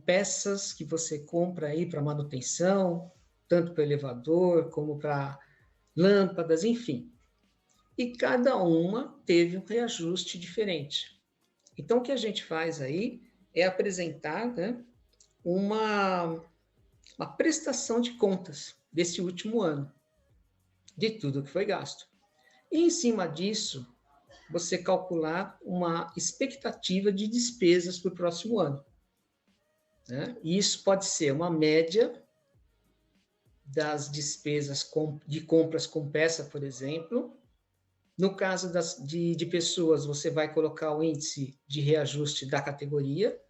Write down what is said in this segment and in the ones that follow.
peças que você compra aí para manutenção, tanto para elevador como para lâmpadas, enfim. E cada uma teve um reajuste diferente. Então, o que a gente faz aí é apresentar, né, uma prestação de contas desse último ano, de tudo que foi gasto. E, em cima disso, você calcular uma expectativa de despesas para o próximo ano. Né? E isso pode ser uma média das despesas de compras com peça, por exemplo. No caso de pessoas, você vai colocar o índice de reajuste da categoria,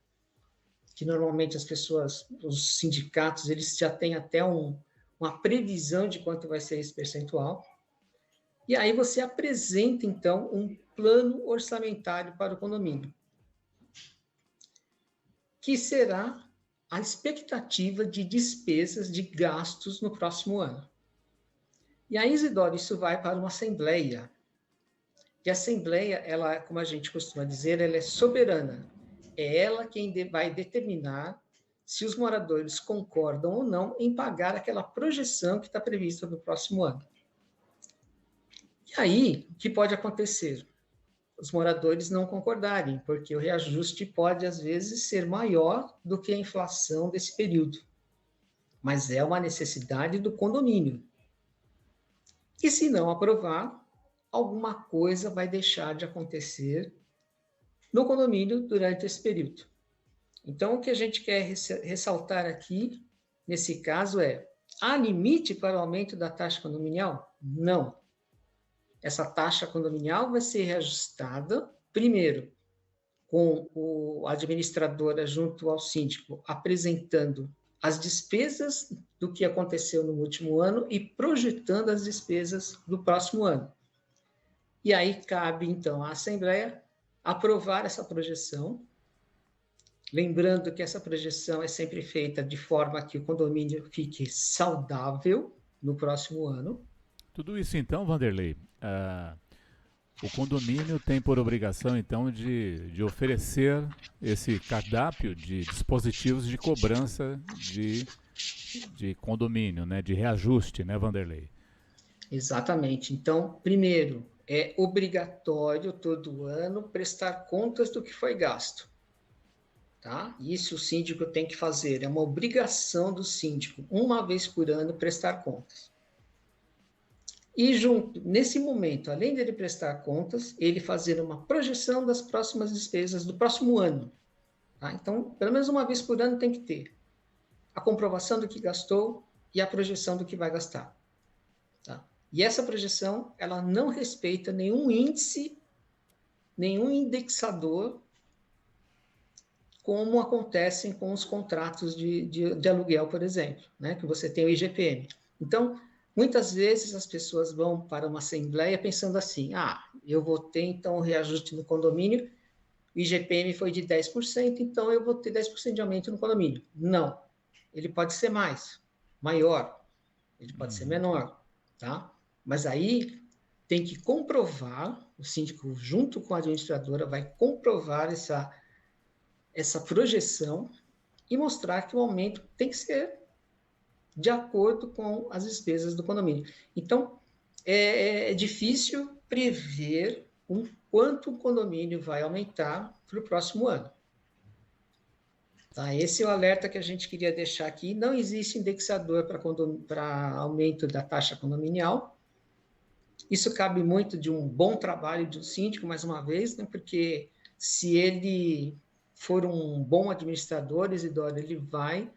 que normalmente as pessoas, os sindicatos, eles já têm até uma previsão de quanto vai ser esse percentual. E aí você apresenta, então, um plano orçamentário para o condomínio, que será a expectativa de despesas, de gastos no próximo ano. E aí, Isidoro, isso vai para uma assembleia. E a assembleia, ela, como a gente costuma dizer, ela é soberana. É ela quem vai determinar se os moradores concordam ou não em pagar aquela projeção que está prevista para o próximo ano. E aí, o que pode acontecer? Os moradores não concordarem, porque o reajuste pode, às vezes, ser maior do que a inflação desse período. Mas é uma necessidade do condomínio. E se não aprovar, alguma coisa vai deixar de acontecer no condomínio durante esse período. Então, o que a gente quer ressaltar aqui, nesse caso, há limite para o aumento da taxa condominial? Não. Essa taxa condominial vai ser reajustada, primeiro, com a administradora junto ao síndico, apresentando as despesas do que aconteceu no último ano e projetando as despesas do próximo ano. E aí cabe, então, à Assembleia aprovar essa projeção, lembrando que essa projeção é sempre feita de forma que o condomínio fique saudável no próximo ano. Tudo isso então, Vanderlei, o condomínio tem por obrigação então de oferecer esse cardápio de dispositivos de cobrança de condomínio, né, de reajuste, né, Vanderlei? Exatamente. Então, primeiro, é obrigatório todo ano prestar contas do que foi gasto. Tá? Isso o síndico tem que fazer, é uma obrigação do síndico, uma vez por ano, prestar contas. E junto, nesse momento, além dele prestar contas, ele fazer uma projeção das próximas despesas do próximo ano. Tá? Então, pelo menos uma vez por ano tem que ter a comprovação do que gastou e a projeção do que vai gastar. Tá? E essa projeção, ela não respeita nenhum índice, nenhum indexador, como acontecem com os contratos de aluguel, por exemplo, né? Que você tem o IGPM. Então, muitas vezes as pessoas vão para uma assembleia pensando assim, eu vou ter então um reajuste no condomínio, o IGPM foi de 10%, então eu vou ter 10% de aumento no condomínio. Não, ele pode ser maior, ele pode ser menor, tá? Mas aí tem que comprovar, o síndico junto com a administradora vai comprovar essa projeção e mostrar que o aumento tem que ser de acordo com as despesas do condomínio. Então, é difícil prever quanto o condomínio vai aumentar para o próximo ano. Tá? Esse é o alerta que a gente queria deixar aqui. Não existe indexador para aumento da taxa condominial. Isso cabe muito de um bom trabalho de um síndico, mais uma vez, né? Porque se ele for um bom administrador, Isidoro, ele vai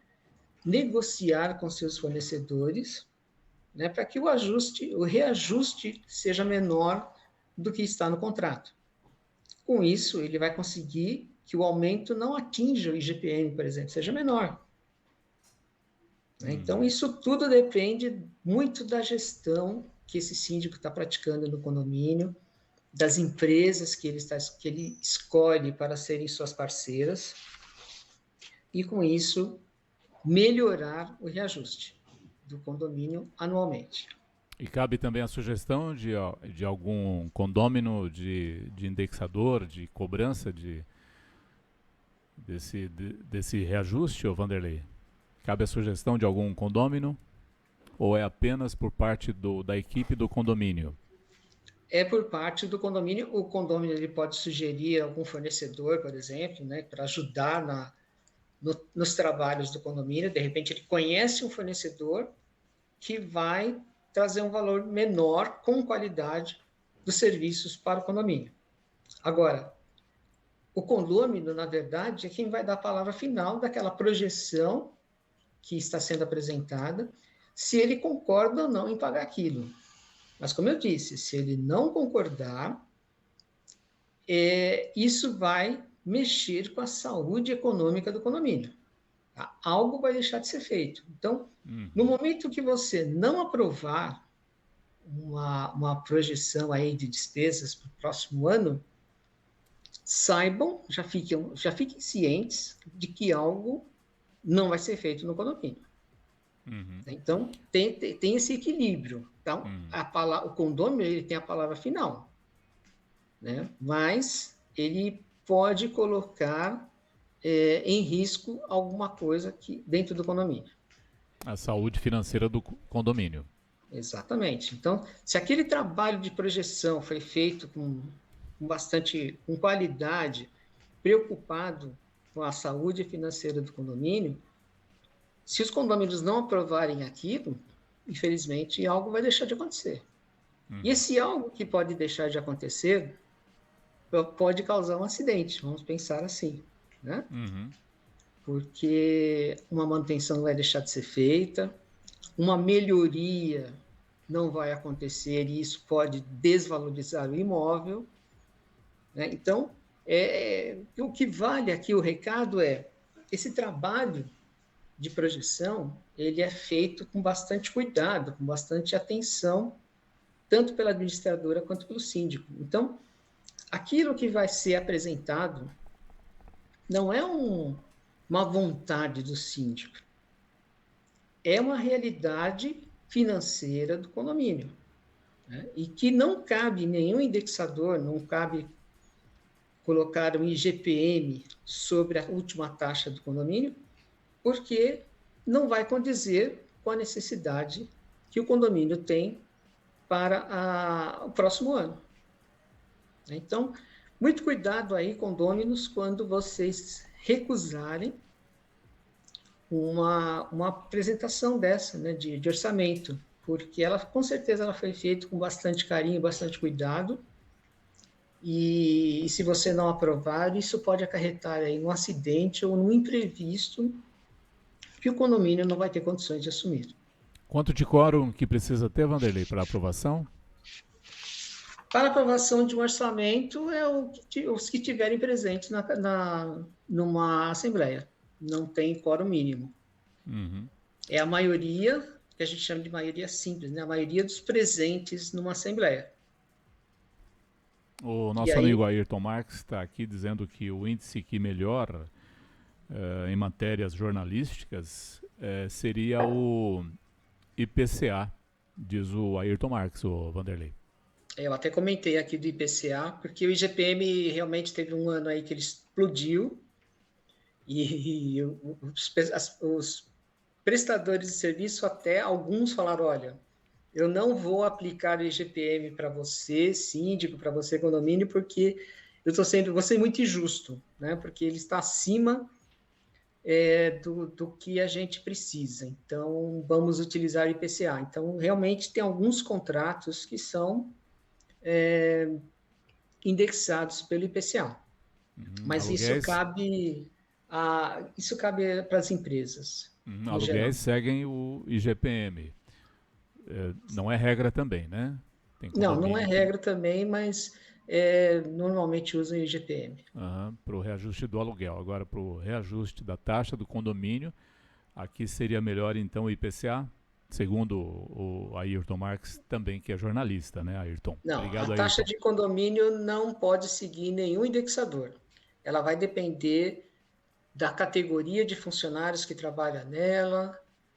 negociar com seus fornecedores, né, para que o reajuste seja menor do que está no contrato. Com isso, ele vai conseguir que o aumento não atinja o IGPM, por exemplo, seja menor. Então, isso tudo depende muito da gestão que esse síndico está praticando no condomínio, das empresas que ele escolhe para serem suas parceiras, e com isso melhorar o reajuste do condomínio anualmente. E cabe também a sugestão de algum condômino de indexador, de cobrança desse reajuste, ô Vanderlei? Cabe a sugestão de algum condômino ou é apenas por parte da equipe do condomínio? É por parte do condomínio. O condomínio ele pode sugerir algum fornecedor, por exemplo, né, para ajudar nos trabalhos do condomínio. De repente, ele conhece um fornecedor que vai trazer um valor menor com qualidade dos serviços para o condomínio. Agora, o condômino, na verdade, é quem vai dar a palavra final daquela projeção que está sendo apresentada, se ele concorda ou não em pagar aquilo. Mas, como eu disse, se ele não concordar, isso vai mexer com a saúde econômica do condomínio. Tá? Algo vai deixar de ser feito. Então, no momento que você não aprovar uma projeção aí de despesas para o próximo ano, saibam, já fiquem cientes de que algo não vai ser feito no condomínio. Então, tem esse equilíbrio. Então, o condômino ele tem a palavra final, né? Mas ele pode colocar em risco alguma coisa dentro do condomínio. A saúde financeira do condomínio. Exatamente. Então, se aquele trabalho de projeção foi feito com qualidade, preocupado com a saúde financeira do condomínio, se os condôminos não aprovarem aquilo, infelizmente, algo vai deixar de acontecer. E esse algo que pode deixar de acontecer pode causar um acidente, vamos pensar assim, né? Porque uma manutenção vai deixar de ser feita, uma melhoria não vai acontecer e isso pode desvalorizar o imóvel, né? Então, o que vale aqui, o recado esse trabalho de projeção, ele é feito com bastante cuidado, com bastante atenção, tanto pela administradora quanto pelo síndico. Então, aquilo que vai ser apresentado não é uma vontade do síndico, é uma realidade financeira do condomínio, né? E que não cabe nenhum indexador, não cabe colocar um IGPM sobre a última taxa do condomínio, porque não vai condizer com a necessidade que o condomínio tem para o próximo ano. Então, muito cuidado aí, condôminos, quando vocês recusarem uma apresentação dessa, né, de orçamento, porque ela, com certeza, ela foi feita com bastante carinho, bastante cuidado, e se você não aprovar, isso pode acarretar aí um acidente ou um imprevisto que o condomínio não vai ter condições de assumir. Quanto de quórum que precisa ter, Vanderlei, para aprovação? Para aprovação de um orçamento, os que tiverem presentes numa assembleia. Não tem quórum mínimo. É a maioria, que a gente chama de maioria simples, né? A maioria dos presentes numa assembleia. O nosso amigo Ayrton Marques está aqui dizendo que o índice que melhora em matérias jornalísticas seria o IPCA, diz o Ayrton Marques, o Vanderlei. Eu até comentei aqui do IPCA, porque o IGPM realmente teve um ano aí que ele explodiu e os prestadores de serviço, até alguns falaram, olha, eu não vou aplicar o IGPM para você, síndico, para você, condomínio, porque vou ser muito injusto, né? Porque ele está acima do que a gente precisa. Então, vamos utilizar o IPCA. Então, realmente, tem alguns contratos que são indexados pelo IPCA. Mas aluguéis, isso cabe para as empresas. Aluguéis seguem o IGPM. Não é regra também, né? Não é regra também, mas normalmente usam o IGPM. Para o reajuste do aluguel. Agora, para o reajuste da taxa do condomínio, aqui seria melhor, então, o IPCA? Segundo o Ayrton Marques, também, que é jornalista, né, Ayrton? Não, obrigado, a taxa Ayrton. de condomínio não pode seguir nenhum indexador. Ela vai depender da categoria de funcionários que trabalha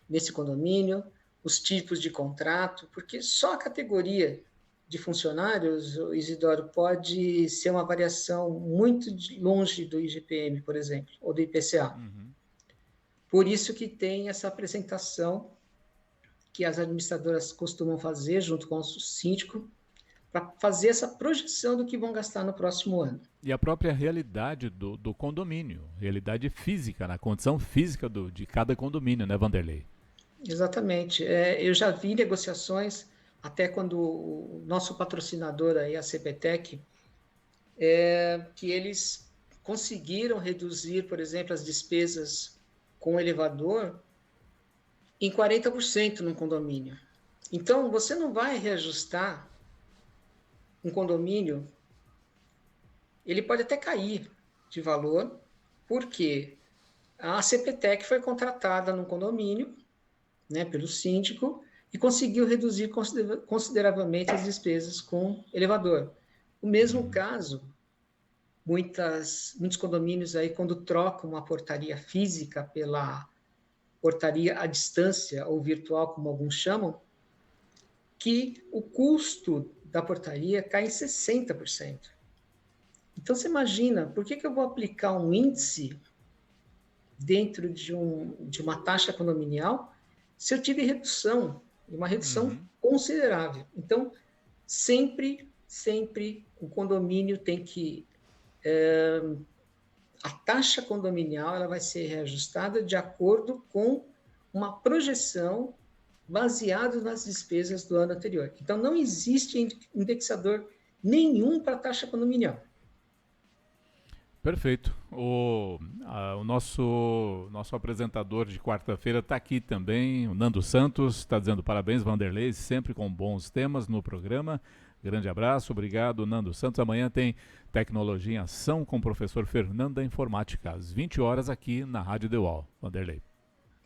nesse condomínio, os tipos de contrato, porque só a categoria de funcionários, Isidoro, pode ser uma variação muito longe do IGPM, por exemplo, ou do IPCA. Por isso que tem essa apresentação que as administradoras costumam fazer junto com o síndico, para fazer essa projeção do que vão gastar no próximo ano. E a própria realidade do condomínio, realidade física, na condição física de cada condomínio, né, Vanderlei? Exatamente. Eu já vi negociações, até quando o nosso patrocinador aí, a CPTEC, que eles conseguiram reduzir, por exemplo, as despesas com o elevador em 40% no condomínio. Então, você não vai reajustar um condomínio, ele pode até cair de valor, porque a CPTEC foi contratada no condomínio, né, pelo síndico, e conseguiu reduzir consideravelmente as despesas com elevador. O mesmo caso, muitos condomínios aí, quando trocam uma portaria física pela portaria à distância ou virtual, como alguns chamam, que o custo da portaria cai em 60%. Então, você imagina, por que eu vou aplicar um índice dentro de uma taxa condominial se eu tive redução, uma redução considerável? Então, sempre o condomínio tem que... a taxa condominial ela vai ser reajustada de acordo com uma projeção baseada nas despesas do ano anterior. Então, não existe indexador nenhum para a taxa condominial. Perfeito. O nosso apresentador de quarta-feira está aqui também, o Nando Santos, está dizendo parabéns, Vanderlei, sempre com bons temas no programa. Grande abraço, obrigado, Nando Santos. Amanhã tem Tecnologia em Ação com o professor Fernando da Informática, às 20 horas aqui na Rádio The Wall. Vanderlei.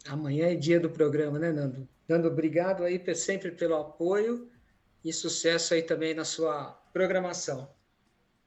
Amanhã é dia do programa, né, Nando? Nando, obrigado aí sempre pelo apoio e sucesso aí também na sua programação.